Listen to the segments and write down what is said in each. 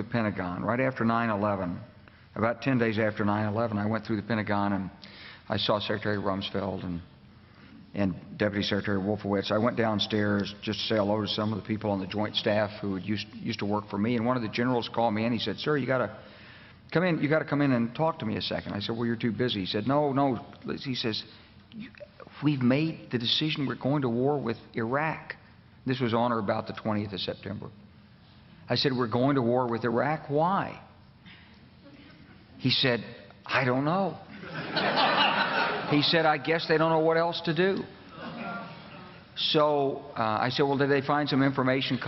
the Pentagon right after 9/11. About 10 days after 9/11, I went through the Pentagon and I saw Secretary Rumsfeld and Deputy Secretary Wolfowitz. I went downstairs just to say hello to some of the people on the Joint Staff who had used to work for me, and one of the generals called me in. He said, "Sir, you got to come in. You got to come in and talk to me a second." I said, "Well, you're too busy." He said, "No." He says, "We've made the decision. We're going to war with Iraq." This was on or about the 20th of September. I said, "We're going to war with Iraq. Why?" He said, "I don't know." He said, "I guess they don't know what else to do." So I said, "Well, did they find some information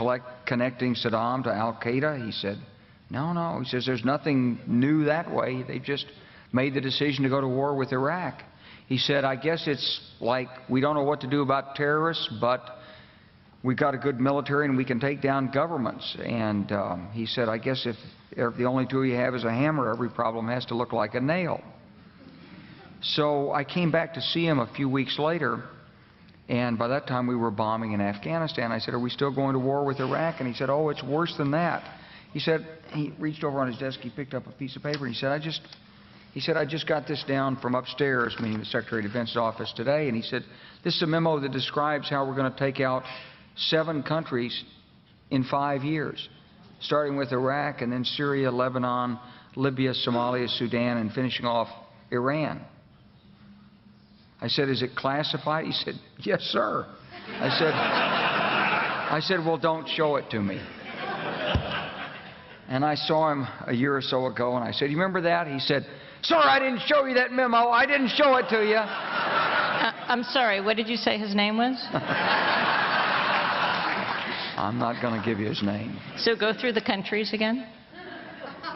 connecting Saddam to Al-Qaeda?" He said, No. He says, "There's nothing new that way. They just made the decision to go to war with Iraq." He said, "I guess it's like we don't know what to do about terrorists, but we've got a good military and we can take down governments." And he said, "I guess if the only tool you have is a hammer, every problem has to look like a nail." So I came back to see him a few weeks later, and by that time we were bombing in Afghanistan. I said, "Are we still going to war with Iraq?" And he said, "Oh, it's worse than that." He said, he reached over on his desk, he picked up a piece of paper, and he said, I just got this down from upstairs," meaning the Secretary of Defense's office today, and he said, "This is a memo that describes how we're going to take out 7 countries in 5 years, starting with Iraq and then Syria, Lebanon, Libya, Somalia, Sudan, and finishing off Iran." I said, "Is it classified?" He said, "Yes, sir." I said, "Well, don't show it to me." And I saw him a year or so ago, and I said, "You remember that?" He said, "Sir, I didn't show you that memo. I didn't show it to you." I'm sorry, what did you say his name was? I'm not going to give you his name. So go through the countries again.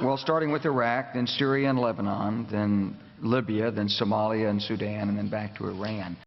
Well, starting with Iraq, then Syria and Lebanon, then Libya, then Somalia and Sudan, and then back to Iran.